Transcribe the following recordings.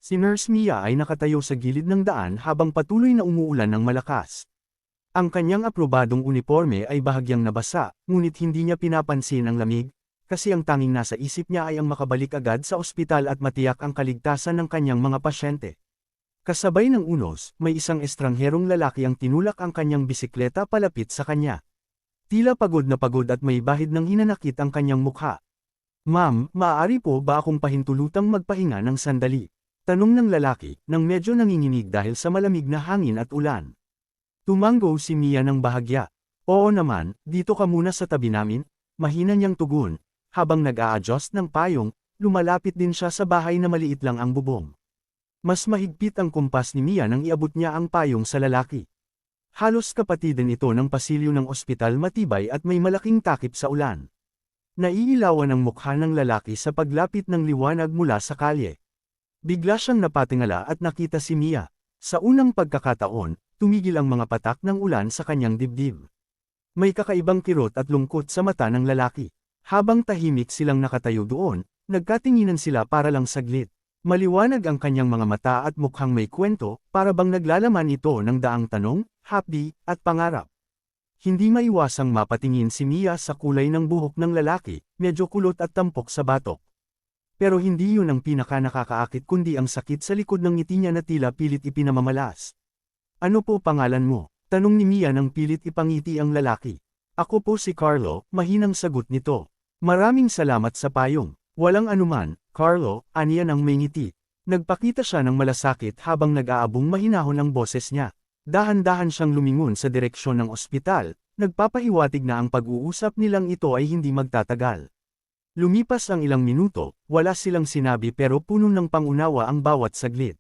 Si Nurse Mia ay nakatayo sa gilid ng daan habang patuloy na umuulan ng malakas. Ang kanyang aprobadong uniforme ay bahagyang nabasa, ngunit hindi niya pinapansin ang lamig, kasi ang tanging nasa isip niya ay ang makabalik agad sa ospital at matiyak ang kaligtasan ng kanyang mga pasyente. Kasabay ng unos, may isang estrangherong lalaki ang tinulak ang kanyang bisikleta palapit sa kanya. Tila pagod na pagod at may bahid ng hinanakit ang kanyang mukha. "Ma'am, maaari po ba akong pahintulutang magpahinga ng sandali?" Tanong ng lalaki, nang medyo nanginginig dahil sa malamig na hangin at ulan. Tumango si Mia ng bahagya. "Oo naman, dito ka muna sa tabi namin," mahina niyang tugon. Habang nag-a-adjust ng payong, lumalapit din siya sa bahay na maliit lang ang bubong. Mas mahigpit ang kumpas ni Mia nang iabot niya ang payong sa lalaki. Halos kapatidan ito ng pasilyo ng ospital, matibay at may malaking takip sa ulan. Naiilawan ang mukha ng lalaki sa paglapit ng liwanag mula sa kalye. Bigla siyang napatingala at nakita si Mia. Sa unang pagkakataon, tumigil ang mga patak ng ulan sa kanyang dibdib. May kakaibang kirot at lungkot sa mata ng lalaki. Habang tahimik silang nakatayo doon, nagkatinginan sila para lang saglit. Maliwanag ang kanyang mga mata at mukhang may kwento, para bang naglalaman ito ng daang tanong, hapdi, at pangarap. Hindi maiwasang mapatingin si Mia sa kulay ng buhok ng lalaki, medyo kulot at tampok sa batok. Pero hindi yun ang pinaka-nakakaakit kundi ang sakit sa likod ng ngiti niya na tila pilit ipinamamalas. "Ano po pangalan mo?" tanong ni Mia nang pilit ipangiti ang lalaki. "Ako po si Carlo," mahinang sagot nito. "Maraming salamat sa payong." "Walang anuman, Carlo," aniya ng may ngiti. Nagpakita siya ng malasakit habang nag-aabong mahinahon ang boses niya. Dahan-dahan siyang lumingon sa direksyon ng ospital, nagpapahiwatig na ang pag-uusap nilang ito ay hindi magtatagal. Lumipas ang ilang minuto, wala silang sinabi pero puno ng pangunawa ang bawat saglit.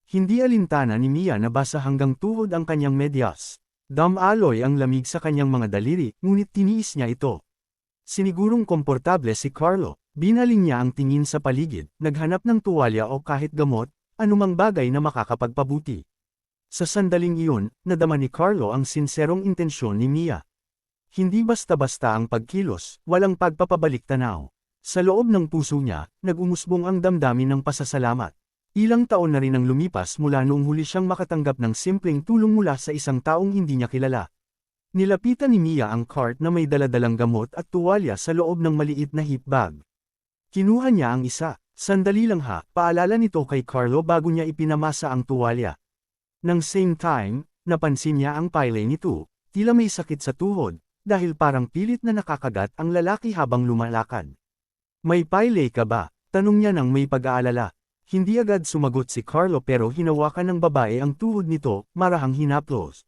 Hindi alintana ni Mia na basa hanggang tuhod ang kanyang medyas. Damaloy ang lamig sa kanyang mga daliri, ngunit tiniis niya ito. Sinigurong komportable si Carlo, binaling niya ang tingin sa paligid, naghanap ng tuwalya o kahit gamot, anumang bagay na makakapagpabuti. Sa sandaling iyon, nadama ni Carlo ang sinserong intensyon ni Mia. Hindi basta-basta ang pagkilos, walang pagpapabalik-tanaw. Sa loob ng puso niya, nag-umusbong ang damdamin ng pasasalamat. Ilang taon na rin ang lumipas mula noong huli siyang makatanggap ng simpleng tulong mula sa isang taong hindi niya kilala. Nilapitan ni Mia ang cart na may daladalang gamot at tuwalya sa loob ng maliit na hip bag. Kinuha niya ang isa. "Sandali lang ha," paalala nito kay Carlo bago niya ipinamasa ang tuwalya. Nang same time, napansin niya ang pile nito, tila may sakit sa tuhod, dahil parang pilit na nakakagat ang lalaki habang lumalakad. "May pile ka ba?" tanong niya nang may pag-aalala. Hindi agad sumagot si Carlo pero hinawakan ng babae ang tuhod nito, marahang hinaplos.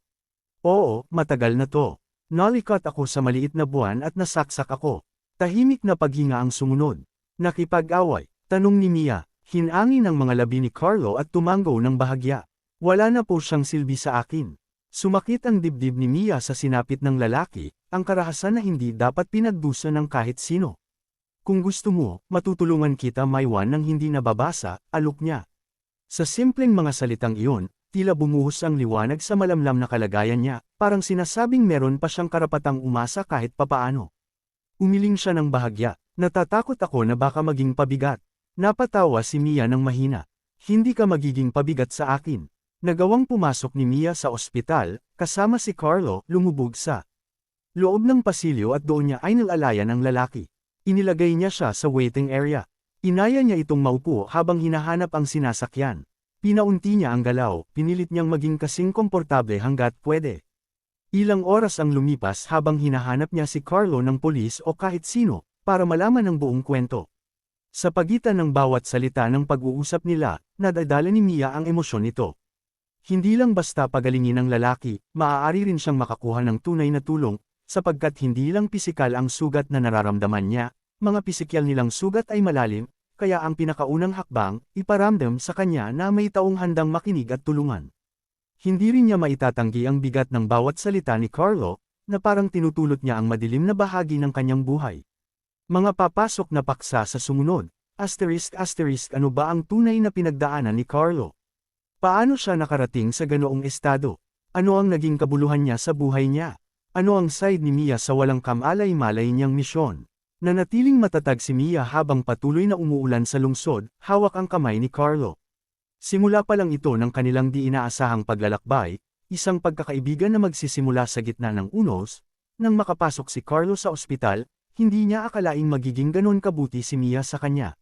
"Oo, matagal na to. Nalikot ako sa maliit na buwan at nasaksak ako." Tahimik na paghinga ang sumunod. "Nakipag-away?" tanong ni Mia. Hinangin ang mga labi ni Carlo at tumango ng bahagya. "Wala na po siyang silbi sa akin." Sumakit ang dibdib ni Mia sa sinapit ng lalaki, ang karahasan na hindi dapat pinagdusa ng kahit sino. "Kung gusto mo, matutulungan kita maiwan ng hindi nababasa," alok niya. Sa simpleng mga salitang iyon, tila bumuhos ang liwanag sa malamlam na kalagayan niya, parang sinasabing meron pa siyang karapatang umasa kahit papaano. Umiling siya ng bahagya. "Natatakot ako na baka maging pabigat." Napatawa si Mia ng mahina. "Hindi ka magiging pabigat sa akin." Nagawang pumasok ni Mia sa ospital, kasama si Carlo, lumubog sa loob ng pasilyo at doon niya ay nalalayan ang lalaki. Inilagay niya siya sa waiting area. Inaya niya itong maupo habang hinahanap ang sinasakyan. Pinaunti niya ang galaw, pinilit niyang maging kasing komportable hanggat pwede. Ilang oras ang lumipas habang hinahanap niya si Carlo ng pulis o kahit sino, para malaman ang buong kwento. Sa pagitan ng bawat salita ng pag-uusap nila, nadadala ni Mia ang emosyon nito. Hindi lang basta pagalingin ng lalaki, maaari rin siyang makakuha ng tunay na tulong, sapagkat hindi lang pisikal ang sugat na nararamdaman niya, mga pisikyal nilang sugat ay malalim, kaya ang pinakaunang hakbang, iparamdam sa kanya na may taong handang makinig at tulungan. Hindi rin niya maitatanggi ang bigat ng bawat salita ni Carlo, na parang tinutulot niya ang madilim na bahagi ng kanyang buhay. Mga papasok na paksa sa sumunod, ***, ano ba ang tunay na pinagdaanan ni Carlo? Paano siya nakarating sa ganoong estado? Ano ang naging kabuluhan niya sa buhay niya? Ano ang side ni Mia sa walang kamalay-malay niyang misyon? Nanatiling matatag si Mia habang patuloy na umuulan sa lungsod, hawak ang kamay ni Carlo. Simula pa lang ito ng kanilang di inaasahang paglalakbay, isang pagkakaibigan na magsisimula sa gitna ng unos. Nang makapasok si Carlo sa ospital, hindi niya akalaing magiging ganon kabuti si Mia sa kanya.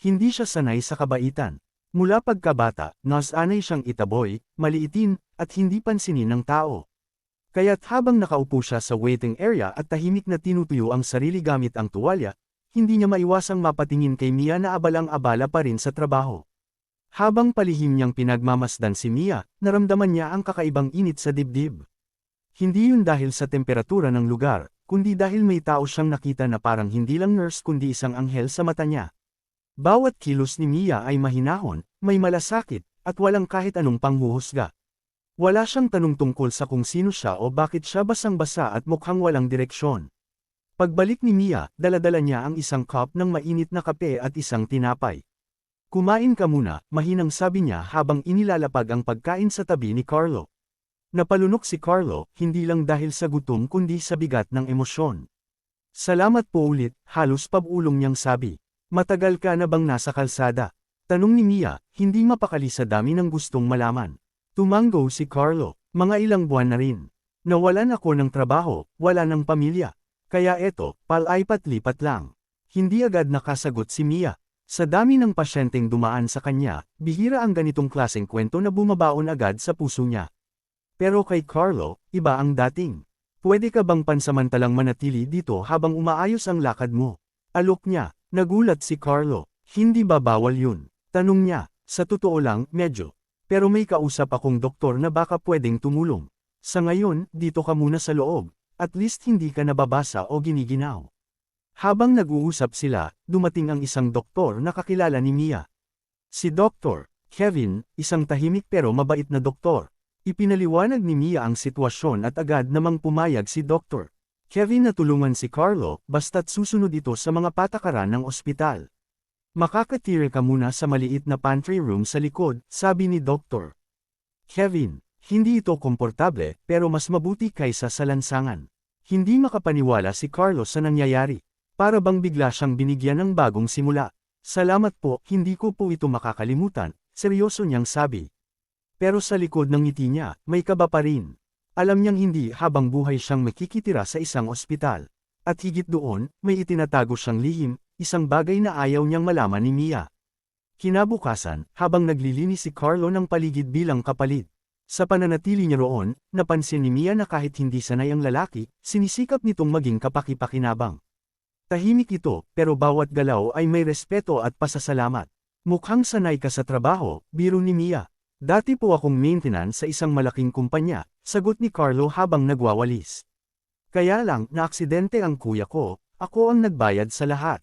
Hindi siya sanay sa kabaitan. Mula pagkabata, nasanay siyang itaboy, maliitin, at hindi pansinin ng tao. Kaya't habang nakaupo siya sa waiting area at tahimik na tinutuyo ang sarili gamit ang tuwalya, hindi niya maiwasang mapatingin kay Mia na abalang-abala pa rin sa trabaho. Habang palihim niyang pinagmamasdan si Mia, naramdaman niya ang kakaibang init sa dibdib. Hindi yun dahil sa temperatura ng lugar, kundi dahil may tao siyang nakita na parang hindi lang nurse kundi isang anghel sa mata niya. Bawat kilos ni Mia ay mahinahon, may malasakit, at walang kahit anong panghuhusga. Wala siyang tanong tungkol sa kung sino siya o bakit siya basang-basa at mukhang walang direksyon. Pagbalik ni Mia, dala-dala niya ang isang cup ng mainit na kape at isang tinapay. Kumain ka muna, mahinang sabi niya habang inilalapag ang pagkain sa tabi ni Carlo. Napalunok si Carlo, hindi lang dahil sa gutom kundi sa bigat ng emosyon. Salamat po ulit, halos pabulong niyang sabi. Matagal ka na bang nasa kalsada? Tanong ni Mia, hindi mapakali sa dami ng gustong malaman. Tumango si Carlo, mga ilang buwan na rin. Nawalan ako ng trabaho, wala ng pamilya. Kaya eto, palaipat-lipat lang. Hindi agad nakasagot si Mia. Sa dami ng pasyenteng dumaan sa kanya, bihira ang ganitong klaseng kwento na bumabaon agad sa puso niya. Pero kay Carlo, iba ang dating. Pwede ka bang pansamantalang manatili dito habang umaayos ang lakad mo? Alok niya, nagulat si Carlo. Hindi ba bawal yun? Tanong niya, sa totoo lang, medyo. Pero may kausap akong doktor na baka pwedeng tumulong. Sa ngayon, dito ka muna sa loob. At least hindi ka nababasa o giniginaw. Habang nag-uusap sila, dumating ang isang doktor na kakilala ni Mia. Si Dr. Kevin, isang tahimik pero mabait na doktor. Ipinaliwanag ni Mia ang sitwasyon at agad namang pumayag si Dr. Kevin na tulungan si Carlo, basta't susunod ito sa mga patakaran ng ospital. Makakatira ka muna sa maliit na pantry room sa likod, sabi ni Dr. Kevin. Hindi ito komportable, pero mas mabuti kaysa sa lansangan. Hindi makapaniwala si Carlo sa nangyayari. Para bang bigla siyang binigyan ng bagong simula. Salamat po, hindi ko po ito makakalimutan, seryoso niyang sabi. Pero sa likod ng ngiti niya, may kaba pa rin. Alam niyang hindi habang buhay siyang makikitira sa isang ospital. At higit doon, may itinatago siyang lihim, isang bagay na ayaw niyang malaman ni Mia. Kinabukasan, habang naglilinis si Carlo ng paligid bilang kapalit. Sa pananatili niya roon, napansin ni Mia na kahit hindi sanay ang lalaki, sinisikap nitong maging kapaki-pakinabang. Tahimik ito, pero bawat galaw ay may respeto at pasasalamat. Mukhang sanay ka sa trabaho, biro ni Mia. Dati po akong maintenance sa isang malaking kumpanya, sagot ni Carlo habang nagwawalis. Kaya lang, naaksidente ang kuya ko, ako ang nagbayad sa lahat.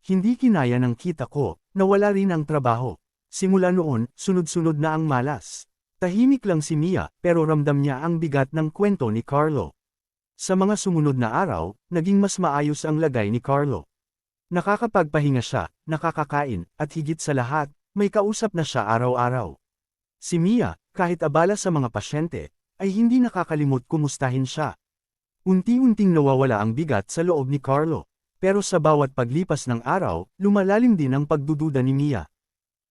Hindi kinaya ng kita ko, nawala rin ang trabaho. Simula noon, sunod-sunod na ang malas. Tahimik lang si Mia, pero ramdam niya ang bigat ng kwento ni Carlo. Sa mga sumunod na araw, naging mas maayos ang lagay ni Carlo. Nakakapagpahinga siya, nakakakain, at higit sa lahat, may kausap na siya araw-araw. Si Mia, kahit abala sa mga pasyente, ay hindi nakakalimot kumustahin siya. Unti-unting nawawala ang bigat sa loob ni Carlo, pero sa bawat paglipas ng araw, lumalalim din ang pagdududa ni Mia.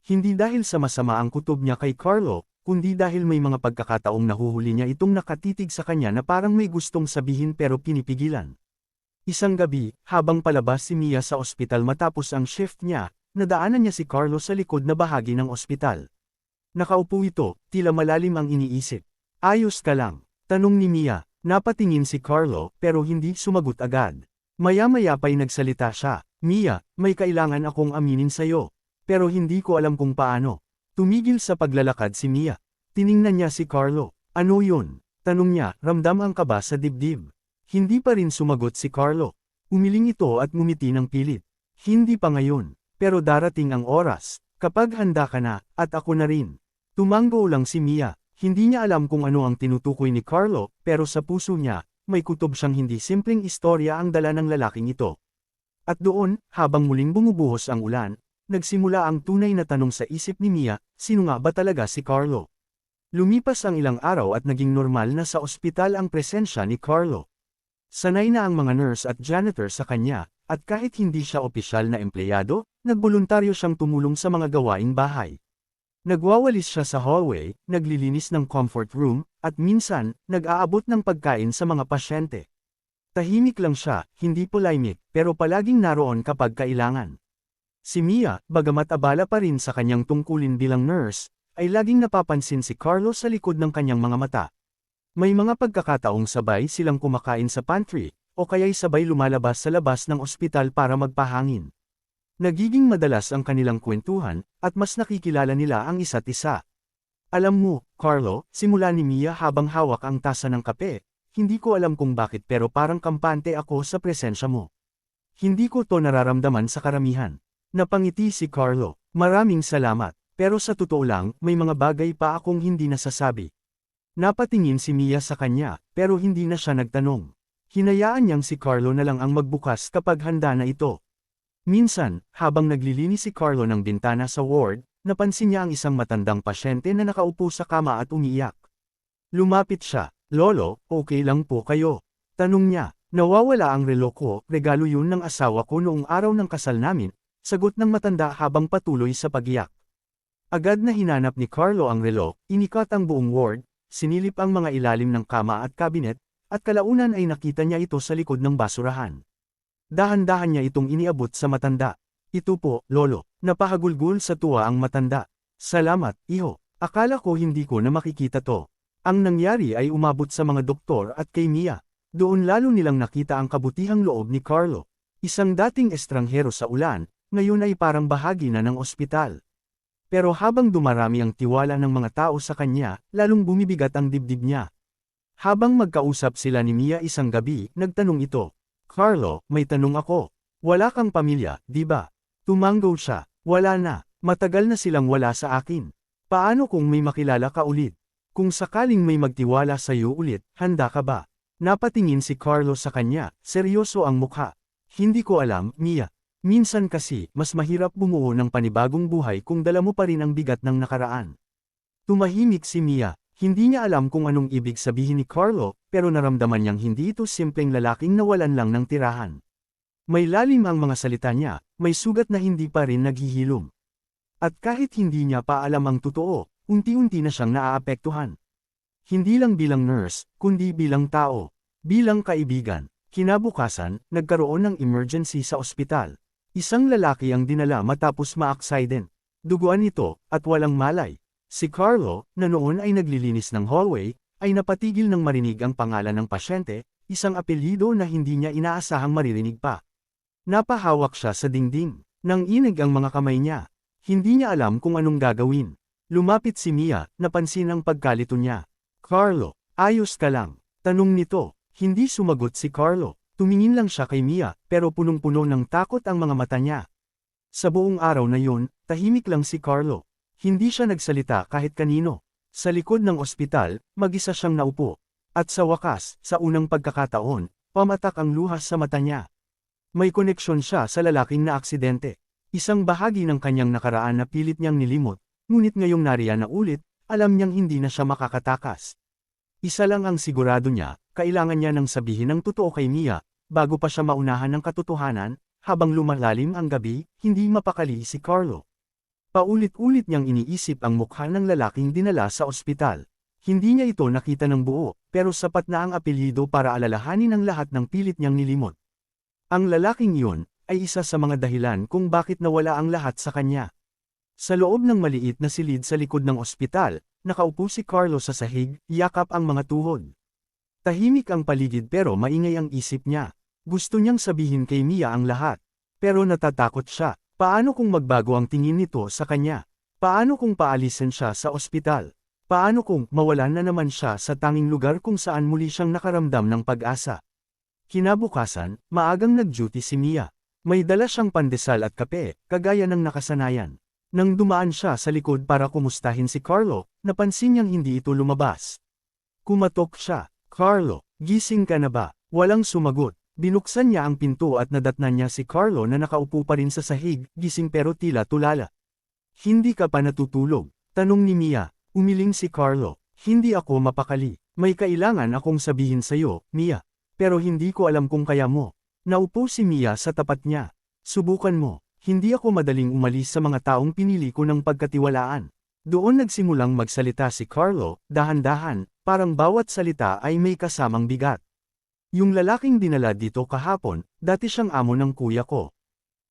Hindi dahil sa masama ang kutob niya kay Carlo, kundi dahil may mga pagkakataong nahuhuli niya itong nakatitig sa kanya na parang may gustong sabihin pero pinipigilan. Isang gabi, habang palabas si Mia sa ospital matapos ang shift niya, nadaanan niya si Carlo sa likod na bahagi ng ospital. Nakaupo ito, tila malalim ang iniisip. Ayos ka lang? Tanong ni Mia. Napatingin si Carlo, pero hindi sumagot agad. Maya-maya pa'y nagsalita siya. Mia, may kailangan akong aminin sa'yo. Pero hindi ko alam kung paano. Tumigil sa paglalakad si Mia. Tiningnan niya si Carlo. Ano yun? Tanong niya, ramdam ang kaba sa dibdib. Hindi pa rin sumagot si Carlo. Umiling ito at ngumiti ng pilit. Hindi pa ngayon. Pero darating ang oras. Kapag handa ka na, at ako na rin. Tumango lang si Mia. Hindi niya alam kung ano ang tinutukoy ni Carlo, pero sa puso niya, may kutob siyang hindi simpleng istorya ang dala ng lalaking ito. At doon, habang muling bumubuhos ang ulan, nagsimula ang tunay na tanong sa isip ni Mia, sino nga ba talaga si Carlo? Lumipas ang ilang araw at naging normal na sa ospital ang presensya ni Carlo. Sanay na ang mga nurse at janitor sa kanya, at kahit hindi siya opisyal na empleyado, nagboluntaryo siyang tumulong sa mga gawaing bahay. Nagwawalis siya sa hallway, naglilinis ng comfort room, at minsan, nag-aabot ng pagkain sa mga pasyente. Tahimik lang siya, hindi polemic, pero palaging naroon kapag kailangan. Si Mia, bagamat abala pa rin sa kanyang tungkulin bilang nurse, ay laging napapansin si Carlo sa likod ng kanyang mga mata. May mga pagkakataong sabay silang kumakain sa pantry, o kaya'y sabay lumalabas sa labas ng ospital para magpahangin. Nagiging madalas ang kanilang kwentuhan, at mas nakikilala nila ang isa't isa. Alam mo, Carlo, simula ni Mia habang hawak ang tasa ng kape, hindi ko alam kung bakit pero parang kampante ako sa presensya mo. Hindi ko to nararamdaman sa karamihan. Napangiti si Carlo, maraming salamat, pero sa totoo lang, may mga bagay pa akong hindi nasasabi. Napatingin si Mia sa kanya, pero hindi na siya nagtanong. Hinayaan niyang si Carlo na lang ang magbukas kapag handa na ito. Minsan, habang naglilinis si Carlo ng bintana sa ward, napansin niya ang isang matandang pasyente na nakaupo sa kama at umiiyak. Lumapit siya, "Lolo, okay lang po kayo?" Tanong niya. "Nawawala ang relo ko, regalo yun ng asawa ko noong araw ng kasal namin," sagot ng matanda habang patuloy sa pagiyak. Agad na hinanap ni Carlo ang relo, inikat ang buong ward, sinilip ang mga ilalim ng kama at kabinet, at kalaunan ay nakita niya ito sa likod ng basurahan. Dahan-dahan niya itong iniabot sa matanda. "Ito po, Lolo." Napahagulgul sa tuwa ang matanda. "Salamat, iho. Akala ko hindi ko na makikita to." Ang nangyari ay umabot sa mga doktor at kay Mia. Doon lalo nilang nakita ang kabutihang loob ni Carlo. Isang dating estranghero sa ulan, ngayon ay parang bahagi na ng ospital. Pero habang dumarami ang tiwala ng mga tao sa kanya, lalong bumibigat ang dibdib niya. Habang magkausap sila ni Mia isang gabi, nagtanong ito, "Carlo, may tanong ako. Wala kang pamilya, di ba?" Tumanggo siya, "Wala na. Matagal na silang wala sa akin. Paano kung may makilala ka ulit? Kung sakaling may magtiwala sa iyo ulit, handa ka ba?" Napatingin si Carlo sa kanya, seryoso ang mukha. "Hindi ko alam, Mia. Minsan kasi, mas mahirap bumuo ng panibagong buhay kung dala mo pa rin ang bigat ng nakaraan." Tumahimik si Mia. Hindi niya alam kung anong ibig sabihin ni Carlo, pero naramdaman niyang hindi ito simpleng lalaking nawalan lang ng tirahan. May lalim ang mga salita niya, may sugat na hindi pa rin naghihilom. At kahit hindi niya pa alam ang totoo, unti-unti na siyang naaapektuhan. Hindi lang bilang nurse, kundi bilang tao, bilang kaibigan. Kinabukasan, nagkaroon ng emergency sa ospital. Isang lalaki ang dinala matapos ma-accident. Duguan ito, at walang malay. Si Carlo, na noon ay naglilinis ng hallway, ay napatigil nang marinig ang pangalan ng pasyente, isang apelyido na hindi niya inaasahang maririnig pa. Napahawak siya sa dingding. Nanginig ang mga kamay niya. Hindi niya alam kung anong gagawin. Lumapit si Mia, napansin ang pagkalito niya. "Carlo, ayos ka lang?" Tanong nito. Hindi sumagot si Carlo. Tumingin lang siya kay Mia, pero punong-puno ng takot ang mga mata niya. Sa buong araw na yun, tahimik lang si Carlo. Hindi siya nagsalita kahit kanino. Sa likod ng ospital, mag-isa siyang naupo. At sa wakas, sa unang pagkakataon, pamatak ang luha sa mata niya. May koneksyon siya sa lalaking na aksidente. Isang bahagi ng kanyang nakaraan na pilit niyang nilimot, ngunit ngayong nariyan na ulit, alam niyang hindi na siya makakatakas. Isa lang ang sigurado niya, kailangan niya nang sabihin ng totoo kay Mia, bago pa siya maunahan ng katotohanan. Habang lumalalim ang gabi, hindi mapakali si Carlo. Paulit-ulit niyang iniisip ang mukha ng lalaking dinala sa ospital. Hindi niya ito nakita ng buo, pero sapat na ang apelyido para alalahanin ang lahat ng pilit niyang nilimot. Ang lalaking iyon, ay isa sa mga dahilan kung bakit nawala ang lahat sa kanya. Sa loob ng maliit na silid sa likod ng ospital, nakaupo si Carlo sa sahig, yakap ang mga tuhod. Tahimik ang paligid pero maingay ang isip niya. Gusto niyang sabihin kay Mia ang lahat. Pero natatakot siya. Paano kung magbago ang tingin nito sa kanya? Paano kung paalisin siya sa ospital? Paano kung mawalan na naman siya sa tanging lugar kung saan muli siyang nakaramdam ng pag-asa? Kinabukasan, maagang nag-duty si Mia. May dala siyang pandesal at kape, kagaya ng nakasanayan. Nang dumaan siya sa likod para kumustahin si Carlo, napansin niyang hindi ito lumabas. Kumatok siya. "Carlo, gising ka na ba?" Walang sumagot. Binuksan niya ang pinto at nadatnan niya si Carlo na nakaupo pa rin sa sahig, gising pero tila tulala. "Hindi ka pa natutulog?" tanong ni Mia. Umiling si Carlo. "Hindi ako mapakali. May kailangan akong sabihin sa'yo, Mia. Pero hindi ko alam kung kaya mo." Naupo si Mia sa tapat niya. "Subukan mo. Hindi ako madaling umalis sa mga taong pinili ko ng pagkatiwalaan. Doon nagsimulang magsalita si Carlo, dahan-dahan, parang bawat salita ay may kasamang bigat. Yung lalaking dinala dito kahapon, dati siyang amo ng kuya ko.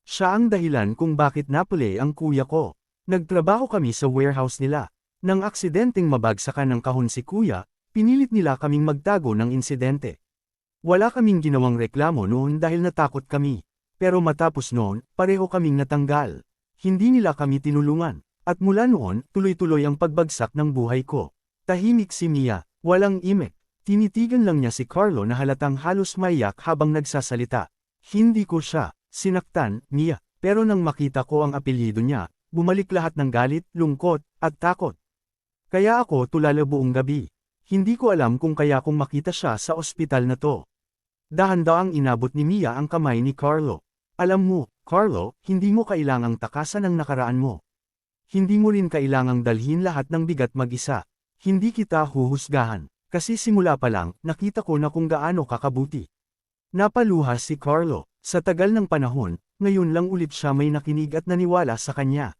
Siya ang dahilan kung bakit napuli ang kuya ko. Nagtrabaho kami sa warehouse nila. Nang aksidenteng mabagsakan ng kahon si kuya, pinilit nila kaming magtago ng insidente. Wala kaming ginawang reklamo noon dahil natakot kami. Pero matapos noon, pareho kaming natanggal. Hindi nila kami tinulungan. At mula noon, tuloy-tuloy ang pagbagsak ng buhay ko. Tahimik si Mia, walang imik. Tinitigan lang niya si Carlo na halatang halos maiyak habang nagsasalita. Hindi ko siya sinaktan, Mia, pero nang makita ko ang apelyido niya, bumalik lahat ng galit, lungkot, at takot. Kaya ako tulala buong gabi. Hindi ko alam kung kaya kong makita siya sa ospital na to. Dahan-daang inabot ni Mia ang kamay ni Carlo. Alam mo, Carlo, hindi mo kailangang takasan ang nakaraan mo. Hindi mo rin kailangang dalhin lahat ng bigat mag-isa. Hindi kita huhusgahan, kasi simula pa lang, nakita ko na kung gaano kakabuti. Napaluha si Carlo. Sa tagal ng panahon, ngayon lang ulit siya may nakinig at naniwala sa kanya.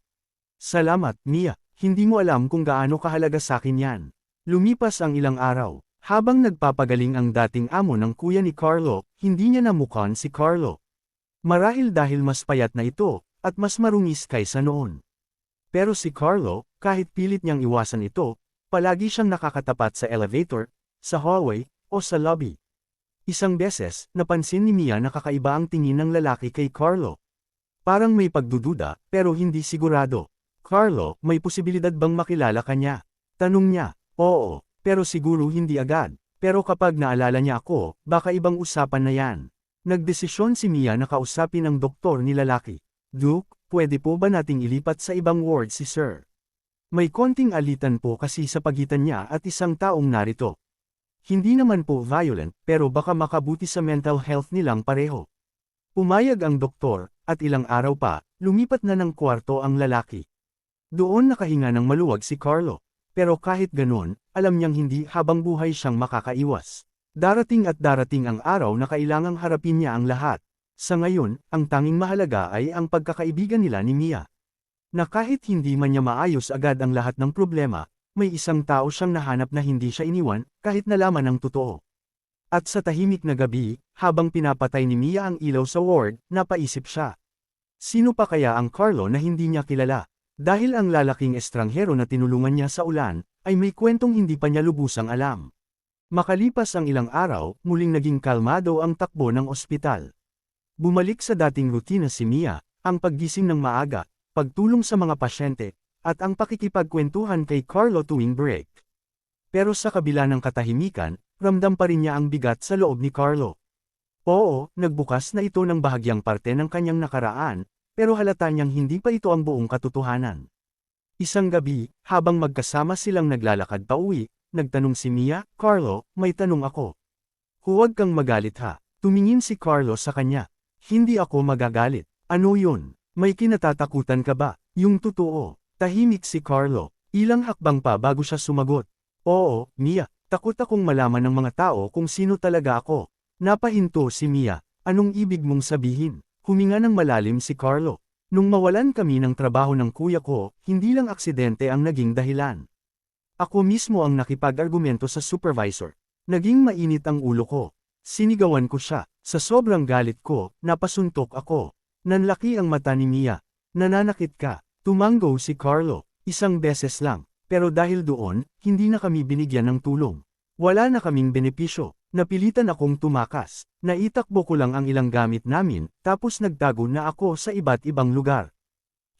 Salamat, Mia. Hindi mo alam kung gaano kahalaga sa akin yan. Lumipas ang ilang araw. Habang nagpapagaling ang dating amo ng kuya ni Carlo, hindi niya namukhaan si Carlo. Marahil dahil mas payat na ito, at mas marungis kaysa noon. Pero si Carlo, kahit pilit niyang iwasan ito, palagi siyang nakakatapat sa elevator, sa hallway, o sa lobby. Isang beses, napansin ni Mia na kakaiba ang tingin ng lalaki kay Carlo. Parang may pagdududa, pero hindi sigurado. Carlo, may posibilidad bang makilala ka niya? Tanong niya. Oo, pero siguro hindi agad. Pero kapag naalala niya ako, baka ibang usapan na yan. Nagdesisyon si Mia na kausapin ang doktor ni lalaki. Duke, pwede po ba nating ilipat sa ibang ward si Sir? May konting alitan po kasi sa pagitan niya at isang taong narito. Hindi naman po violent, pero baka makabuti sa mental health nilang pareho. Pumayag ang doktor, at ilang araw pa, lumipat na ng kwarto ang lalaki. Doon nakahinga ng maluwag si Carlo. Pero kahit ganon, alam niyang hindi habang buhay siyang makakaiwas. Darating at darating ang araw na kailangang harapin niya ang lahat. Sa ngayon, ang tanging mahalaga ay ang pagkakaibigan nila ni Mia. Na kahit hindi man niya maayos agad ang lahat ng problema, may isang tao siyang nahanap na hindi siya iniwan, kahit nalaman ang totoo. At sa tahimik na gabi, habang pinapatay ni Mia ang ilaw sa ward, napaisip siya. Sino pa kaya ang Carlo na hindi niya kilala? Dahil ang lalaking estranghero na tinulungan niya sa ulan, ay may kwentong hindi pa niya lubusang alam. Makalipas ang ilang araw, muling naging kalmado ang takbo ng ospital. Bumalik sa dating rutina si Mia, ang paggising ng maaga, pagtulong sa mga pasyente, at ang pakikipagkwentuhan kay Carlo tuwing break. Pero sa kabila ng katahimikan, ramdam pa rin niya ang bigat sa loob ni Carlo. Oo, nagbukas na ito ng bahagyang parte ng kanyang nakaraan, pero halata niyang hindi pa ito ang buong katotohanan. Isang gabi, habang magkasama silang naglalakad pauwi, nagtanong si Mia, Carlo, may tanong ako. Huwag kang magalit ha. Tumingin si Carlo sa kanya. Hindi ako magagalit. Ano yun? May kinatatakutan ka ba? Yung totoo. Tahimik si Carlo. Ilang hakbang pa bago siya sumagot. Oo, Mia. Takot akong malaman ng mga tao kung sino talaga ako. Napahinto si Mia. Anong ibig mong sabihin? Huminga ng malalim si Carlo. Nung mawalan kami ng trabaho ng kuya ko, hindi lang aksidente ang naging dahilan. Ako mismo ang nakipag-argumento sa supervisor. Naging mainit ang ulo ko. Sinigawan ko siya. Sa sobrang galit ko, napasuntok ako. Nanlaki ang mata ni Mia. Nananakit ka. Tumanggo si Carlo. Isang beses lang. Pero dahil doon, hindi na kami binigyan ng tulong. Wala na kaming benepisyo. Napilitan akong tumakas. Naitakbo ko lang ang ilang gamit namin, tapos nagtago na ako sa iba't ibang lugar.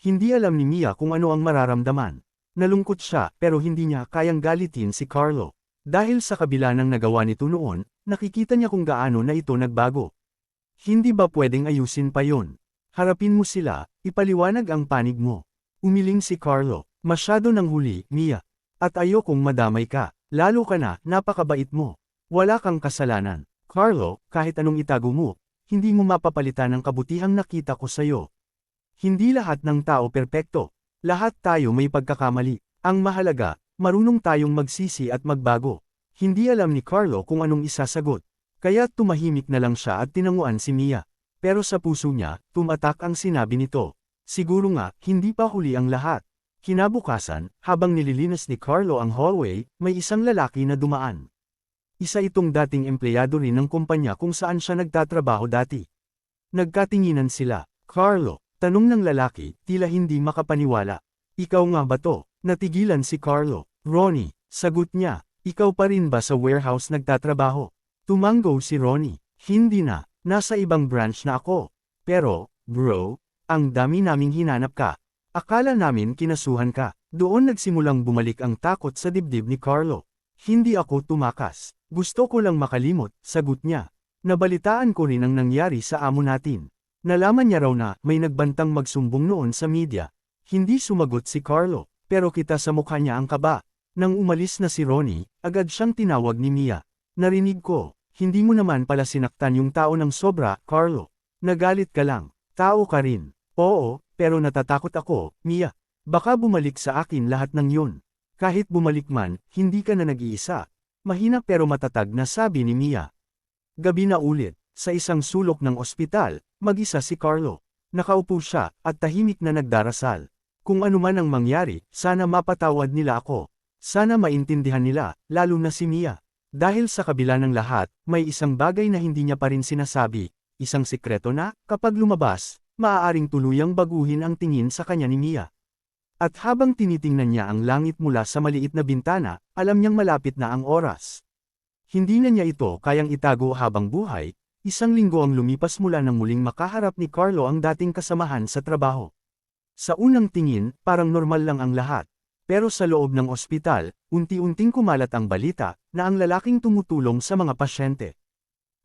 Hindi alam ni Mia kung ano ang mararamdaman. Nalungkot siya, pero hindi niya kayang galitin si Carlo. Dahil sa kabila ng nagawa nito noon, nakikita niya kung gaano na ito nagbago. Hindi ba pwedeng ayusin pa yon? Harapin mo sila, ipaliwanag ang panig mo. Umiling si Carlo. Masyado nang huli, Mia. At ayokong madamay ka. Lalo ka na, napakabait mo. Wala kang kasalanan. Carlo, kahit anong itago mo, hindi mo mapapalitan ang kabutihang nakita ko sa'yo. Hindi lahat ng tao perpekto. Lahat tayo may pagkakamali. Ang mahalaga, marunong tayong magsisi at magbago. Hindi alam ni Carlo kung anong isasagot. Kaya tumahimik na lang siya at tinanguan si Mia. Pero sa puso niya, tumatak ang sinabi nito. Siguro nga, hindi pa huli ang lahat. Kinabukasan, habang nililinis ni Carlo ang hallway, may isang lalaki na dumaan. Isa itong dating empleyado rin ng kumpanya kung saan siya nagtatrabaho dati. Nagkatinginan sila. Carlo, tanong ng lalaki, tila hindi makapaniwala. Ikaw nga ba to? Natigilan si Carlo. Ronnie, sagot niya, ikaw pa rin ba sa warehouse nagtatrabaho? Tumango si Ronnie. Hindi na, nasa ibang branch na ako. Pero, bro, ang dami naming hinanap ka. Akala namin kinasuhan ka. Doon nagsimulang bumalik ang takot sa dibdib ni Carlo. Hindi ako tumakas. Gusto ko lang makalimot, sagot niya. Nabalitaan ko rin ang nangyari sa amo natin. Nalaman niya raw na may nagbantang magsumbong noon sa media. Hindi sumagot si Carlo, pero kita sa mukha niya ang kaba. Nang umalis na si Ronnie, agad siyang tinawag ni Mia. Narinig ko, hindi mo naman pala sinaktan yung tao ng sobra, Carlo. Nagalit ka lang. Tao ka rin. Oo, pero natatakot ako, Mia. Baka bumalik sa akin lahat ng yun. Kahit bumalik man, hindi ka na nag-iisa. Mahina pero matatag na sabi ni Mia. Gabi na ulit, sa isang sulok ng ospital, mag-isa si Carlo. Nakaupo siya, at tahimik na nagdarasal. Kung ano man ang mangyari, sana mapatawad nila ako. Sana maintindihan nila, lalo na si Mia. Dahil sa kabila ng lahat, may isang bagay na hindi niya pa rin sinasabi. Isang sikreto na, kapag lumabas, maaaring tuluyang baguhin ang tingin sa kanya ni Mia. At habang tinitingnan niya ang langit mula sa maliit na bintana, alam niyang malapit na ang oras. Hindi na niya ito kayang itago habang buhay. Isang linggo ang lumipas mula nang muling makaharap ni Carlo ang dating kasamahan sa trabaho. Sa unang tingin, parang normal lang ang lahat. Pero sa loob ng ospital, unti-unting kumalat ang balita na ang lalaking tumutulong sa mga pasyente.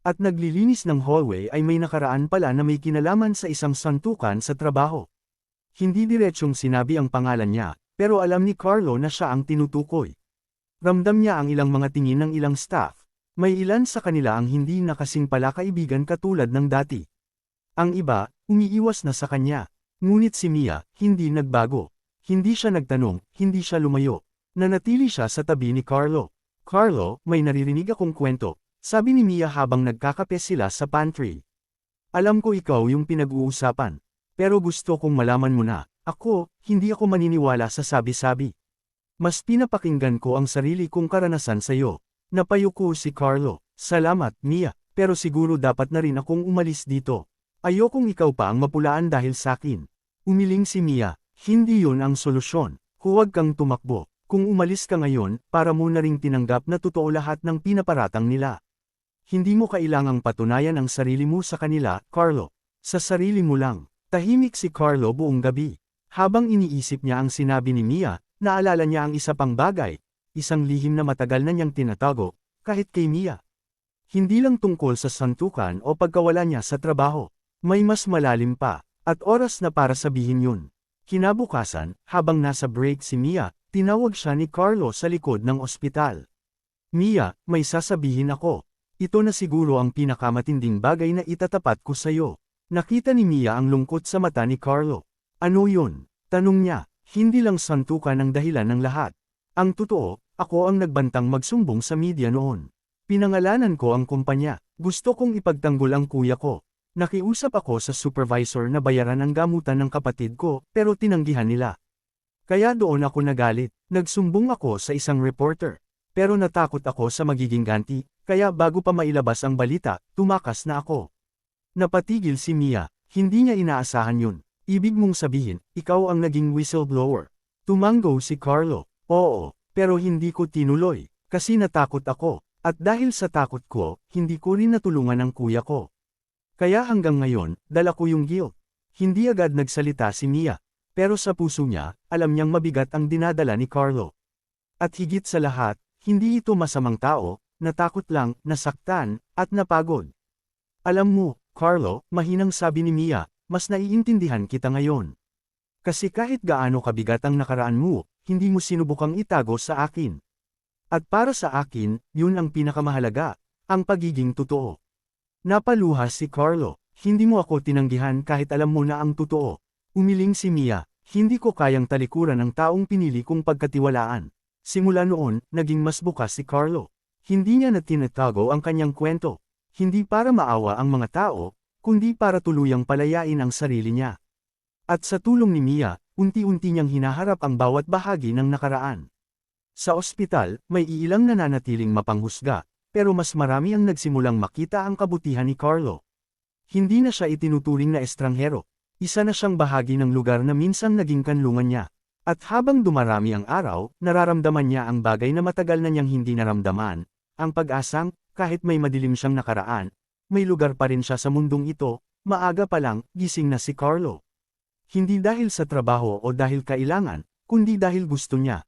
At naglilinis ng hallway ay may nakaraan pala na may kinalaman sa isang santukan sa trabaho. Hindi diretsyong sinabi ang pangalan niya, pero alam ni Carlo na siya ang tinutukoy. Ramdam niya ang ilang mga tingin ng ilang staff. May ilan sa kanila ang hindi na kasing pala kaibigan katulad ng dati. Ang iba, umiiwas na sa kanya. Ngunit si Mia, hindi nagbago. Hindi siya nagtanong, hindi siya lumayo. Nanatili siya sa tabi ni Carlo. Carlo, may naririnig akong kwento, sabi ni Mia habang nagkakape sila sa pantry. Alam ko ikaw yung pinag-uusapan. Pero gusto kong malaman mo na, ako, hindi ako maniniwala sa sabi-sabi. Mas pinapakinggan ko ang sarili kong karanasan sa iyo. Napayuko si Carlo. Salamat, Mia, pero siguro dapat na rin akong umalis dito. Ayokong ikaw pa ang mapulaan dahil sa akin. Umiling si Mia, hindi yun ang solusyon. Huwag kang tumakbo. Kung umalis ka ngayon, para mo na ring tinanggap na totoo lahat ng pinaparatang nila. Hindi mo kailangang patunayan ang sarili mo sa kanila, Carlo. Sa sarili mo lang. Tahimik si Carlo buong gabi. Habang iniisip niya ang sinabi ni Mia, naalala niya ang isa pang bagay. Isang lihim na matagal na niyang tinatago, kahit kay Mia. Hindi lang tungkol sa santukan o pagkawala niya sa trabaho. May mas malalim pa, at oras na para sabihin yun. Kinabukasan, habang nasa break si Mia, tinawag siya ni Carlo sa likod ng ospital. Mia, may sasabihin ako. Ito na siguro ang pinakamatinding bagay na itatapat ko sa'yo. Nakita ni Mia ang lungkot sa mata ni Carlo. Ano yun? Tanong niya, hindi lang santukan ang dahilan ng lahat. Ang totoo, ako ang nagbantang magsumbong sa media noon. Pinangalanan ko ang kumpanya. Gusto kong ipagtanggol ang kuya ko. Nakiusap ako sa supervisor na bayaran ang gamutan ng kapatid ko, pero tinanggihan nila. Kaya doon ako nagalit. Nagsumbong ako sa isang reporter. Pero natakot ako sa magiging ganti, kaya bago pa mailabas ang balita, tumakas na ako. Napatigil si Mia, hindi niya inaasahan yun. Ibig mong sabihin, ikaw ang naging whistleblower. Tumango si Carlo. Oo, pero hindi ko tinuloy, kasi natakot ako. At dahil sa takot ko, hindi ko rin natulungan ang kuya ko. Kaya hanggang ngayon, dala ko yung guilt. Hindi agad nagsalita si Mia. Pero sa puso niya, alam niyang mabigat ang dinadala ni Carlo. At higit sa lahat, hindi ito masamang tao, natakot lang, nasaktan, at napagod. Alam mo, Carlo, mahinang sabi ni Mia, mas naiintindihan kita ngayon. Kasi kahit gaano kabigat ang nakaraan mo, hindi mo sinubukang itago sa akin. At para sa akin, yun ang pinakamahalaga, ang pagiging totoo. Napaluha si Carlo, hindi mo ako tinanggihan kahit alam mo na ang totoo. Umiling si Mia, hindi ko kayang talikuran ang taong pinili kong pagkatiwalaan. Simula noon, naging mas bukas si Carlo. Hindi niya na tinatago ang kanyang kwento. Hindi para maawa ang mga tao, kundi para tuluyang palayain ang sarili niya. At sa tulong ni Mia, unti-unti niyang hinaharap ang bawat bahagi ng nakaraan. Sa ospital, may iilang nananatiling mapanghusga, pero mas marami ang nagsimulang makita ang kabutihan ni Carlo. Hindi na siya itinuturing na estranghero. Isa na siyang bahagi ng lugar na minsang naging kanlungan niya. At habang dumarami ang araw, nararamdaman niya ang bagay na matagal na niyang hindi naramdaman, ang pag-asang, kahit may madilim siyang nakaraan, may lugar pa rin siya sa mundong ito. Maaga pa lang, gising na si Carlo. Hindi dahil sa trabaho o dahil kailangan, kundi dahil gusto niya.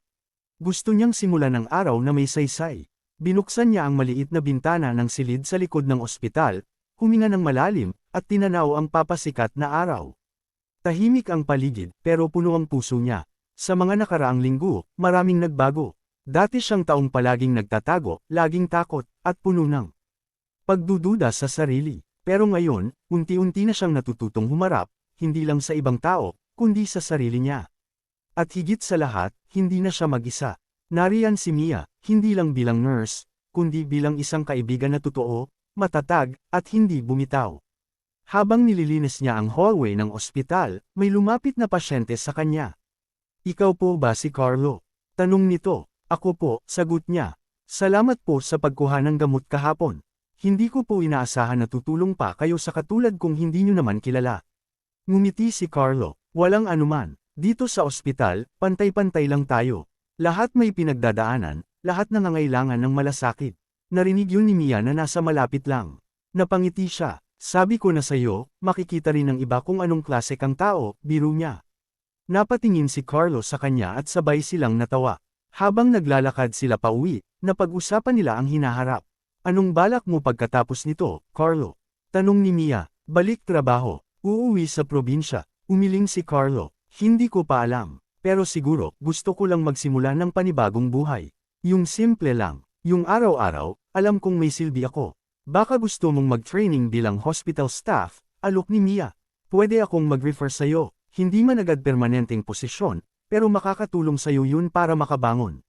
Gusto niyang simulan ang araw na may saysay. Binuksan niya ang maliit na bintana ng silid sa likod ng ospital, huminga ng malalim, at tinanaw ang papasikat na araw. Tahimik ang paligid, pero puno ang puso niya. Sa mga nakaraang linggo, maraming nagbago. Dati siyang taong palaging nagtatago, laging takot, at puno ng pagdududa sa sarili. Pero ngayon, unti-unti na siyang natututong humarap, hindi lang sa ibang tao, kundi sa sarili niya. At higit sa lahat, hindi na siya mag-isa. Nariyan si Mia, hindi lang bilang nurse, kundi bilang isang kaibigan na totoo, matatag, at hindi bumitaw. Habang nililinis niya ang hallway ng ospital, may lumapit na pasyente sa kanya. "Ikaw po ba si Carlo?" tanong nito. "Ako po," sagot niya. "Salamat po sa pagkuha ng gamot kahapon. Hindi ko po inaasahan na tutulong pa kayo sa katulad kung hindi nyo naman kilala." Ngumiti si Carlo. "Walang anuman. Dito sa ospital, pantay-pantay lang tayo. Lahat may pinagdadaanan, lahat nangangailangan ng malasakit." Narinig yun ni Mia na nasa malapit lang. Napangiti siya. "Sabi ko na sa'yo, makikita rin ng iba kung anong klase kang tao," biro niya. Napatingin si Carlo sa kanya at sabay silang natawa. Habang naglalakad sila pauwi, napag-usapan nila ang hinaharap. "Anong balak mo pagkatapos nito, Carlo?" tanong ni Mia. "Balik trabaho. Uuwi sa probinsya." Umiling si Carlo. "Hindi ko pa alam. Pero siguro, gusto ko lang magsimula ng panibagong buhay. Yung simple lang. Yung araw-araw, alam kong may silbi ako. Baka gusto mong mag-training bilang hospital staff," alok ni Mia. "Pwede akong mag-refer sa'yo. Hindi man agad permanenteng posisyon, pero makakatulong sa'yo yun para makabangon."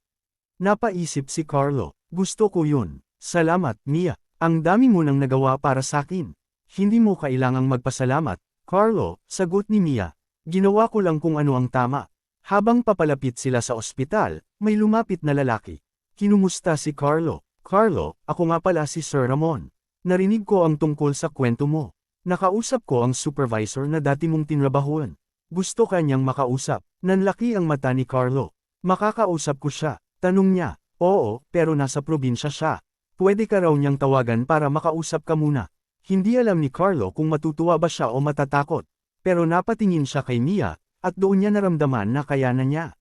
Napaisip si Carlo. "Gusto ko yun. Salamat, Mia. Ang dami mo nang nagawa para sakin." "Hindi mo kailangang magpasalamat, Carlo," sagot ni Mia. "Ginawa ko lang kung ano ang tama." Habang papalapit sila sa ospital, may lumapit na lalaki. "Kinumusta si Carlo?" "Carlo, ako nga pala si Sir Ramon. Narinig ko ang tungkol sa kwento mo. Nakausap ko ang supervisor na dati mong tinrabahuan. Gusto kanyang makausap." Nanlaki ang mata ni Carlo. "Makakausap ko siya?" tanong niya. "Oo, pero nasa probinsya siya. Pwede ka raw niyang tawagan para makausap ka muna." Hindi alam ni Carlo kung matutuwa ba siya o matatakot. Pero napatingin siya kay Mia, at doon niya naramdaman na kayanan niya.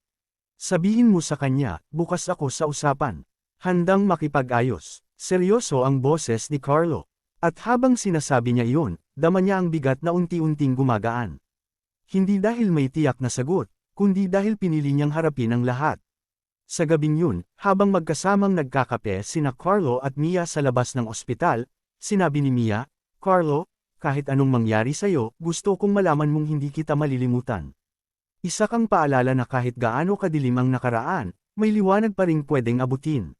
"Sabihin mo sa kanya, bukas ako sa usapan. Handang makipag-ayos." Seryoso ang boses ni Carlo. At habang sinasabi niya iyon, dama niya ang bigat na unti-unting gumagaan. Hindi dahil may tiyak na sagot, kundi dahil pinili niyang harapin ang lahat. Sa gabing yun, habang magkasamang nagkakape sina Carlo at Mia sa labas ng ospital, sinabi ni Mia, "Carlo, kahit anong mangyari sa'yo, gusto kong malaman mong hindi kita malilimutan. Isa kang paalala na kahit gaano kadilim ang nakaraan, may liwanag pa ring pwedeng abutin."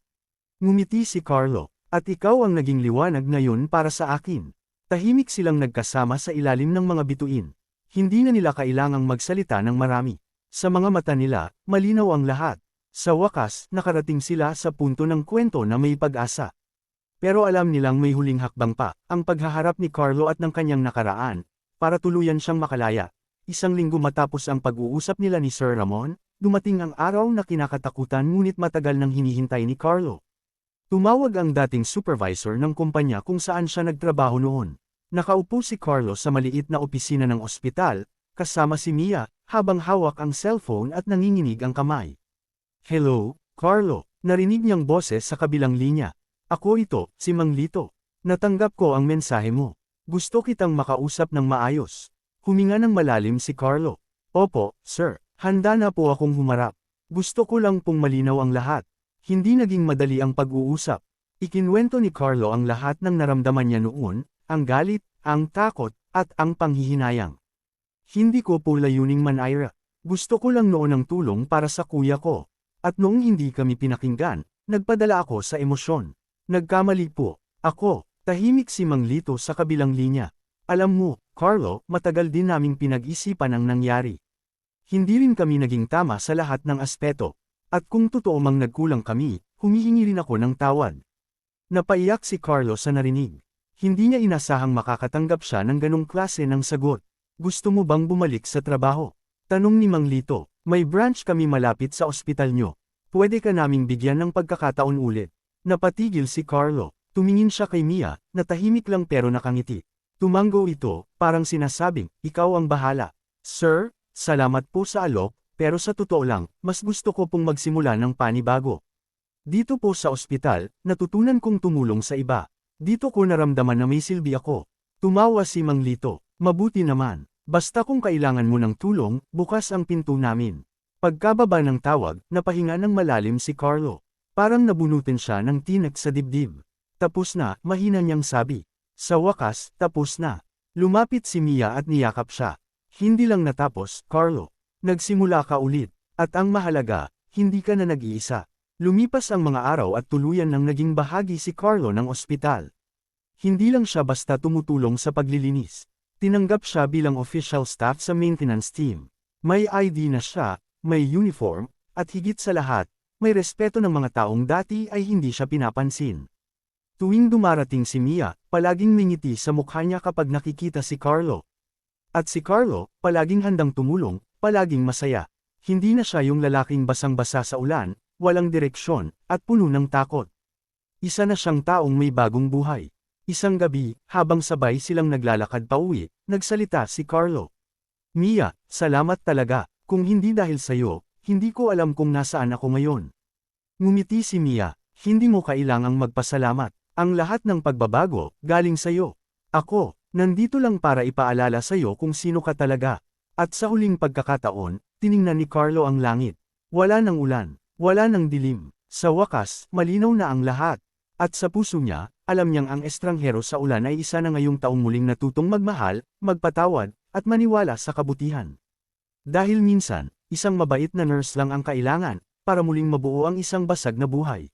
Ngumiti si Carlo. "At ikaw ang naging liwanag ngayon para sa akin." Tahimik silang nagkasama sa ilalim ng mga bituin. Hindi na nila kailangang magsalita ng marami. Sa mga mata nila, malinaw ang lahat. Sa wakas, nakarating sila sa punto ng kwento na may pag-asa. Pero alam nilang may huling hakbang pa, ang paghaharap ni Carlo at ng kanyang nakaraan, para tuluyan siyang makalaya. Isang linggo matapos ang pag-uusap nila ni Sir Ramon, dumating ang araw na kinakatakutan ngunit matagal nang hinihintay ni Carlo. Tumawag ang dating supervisor ng kumpanya kung saan siya nagtrabaho noon. Nakaupo si Carlo sa maliit na opisina ng ospital, kasama si Mia, habang hawak ang cellphone at nanginginig ang kamay. "Hello, Carlo," narinig niyang boses sa kabilang linya. "Ako ito, si Mang Lito. Natanggap ko ang mensahe mo. Gusto kitang makausap ng maayos." Huminga ng malalim si Carlo. "Opo, sir. Handa na po akong humarap. Gusto ko lang pong malinaw ang lahat." Hindi naging madali ang pag-uusap. Ikinwento ni Carlo ang lahat ng naramdaman niya noon, ang galit, ang takot, at ang panghihinayang. "Hindi ko po layuning manira. Gusto ko lang noon ng tulong para sa kuya ko. At noong hindi kami pinakinggan, nagpadala ako sa emosyon. Nagkamali po. Ako." Tahimik si Mang Lito sa kabilang linya. "Alam mo, Carlo, matagal din naming pinag-isipan ang nangyari. Hindi rin kami naging tama sa lahat ng aspeto. At kung totoo mang nagkulang kami, humihingi rin ako ng tawad. Napaiyak si Carlo sa narinig. Hindi niya inasahang makakatanggap siya ng ganong klase ng sagot. Gusto mo bang bumalik sa trabaho? Tanong ni Mang Lito. May branch kami malapit sa ospital nyo. Pwede ka naming bigyan ng pagkakataon ulit. Napatigil si Carlo. Tumingin siya kay Mia, na tahimik lang pero nakangiti. Tumango ito, parang sinasabing, ikaw ang bahala. Sir, salamat po sa alok, pero sa totoo lang, mas gusto ko pong magsimula ng panibago. Dito po sa ospital, natutunan kong tumulong sa iba. Dito ko naramdaman na may silbi ako. Tumawa si Mang Lito. Mabuti naman. Basta kung kailangan mo ng tulong, bukas ang pinto namin. Pagkababa ng tawag, napahinga ng malalim si Carlo. Parang nabunutin siya ng tinik sa dibdib. Tapos na, mahina niyang sabi. Sa wakas, tapos na. Lumapit si Mia at niyakap siya. Hindi lang natapos, Carlo. Nagsimula ka ulit. At ang mahalaga, hindi ka na nag-iisa. Lumipas ang mga araw at tuluyan nang naging bahagi si Carlo ng ospital. Hindi lang siya basta tumutulong sa paglilinis. Tinanggap siya bilang official staff sa maintenance team. May ID na siya, may uniform, at higit sa lahat, may respeto ng mga taong dati ay hindi siya pinapansin. Tuwing dumarating si Mia, palaging mingiti sa mukha niya kapag nakikita si Carlo. At si Carlo, palaging handang tumulong, palaging masaya. Hindi na siya yung lalaking basang-basa sa ulan, walang direksyon, at puno ng takot. Isa na siyang taong may bagong buhay. Isang gabi, habang sabay silang naglalakad pauwi, nagsalita si Carlo. Mia, salamat talaga, kung hindi dahil sa'yo, hindi ko alam kung nasaan ako ngayon. Ngumiti si Mia, hindi mo kailangang magpasalamat. Ang lahat ng pagbabago, galing sa'yo. Ako, nandito lang para ipaalala sa'yo kung sino ka talaga. At sa huling pagkakataon, tiningnan ni Carlo ang langit. Wala ng ulan. Wala nang dilim. Sa wakas, malinaw na ang lahat. At sa puso niya, alam niyang ang estranghero sa ulan ay isa na ngayong taong muling natutong magmahal, magpatawad, at maniwala sa kabutihan. Dahil minsan, isang mabait na nurse lang ang kailangan, para muling mabuo ang isang basag na buhay.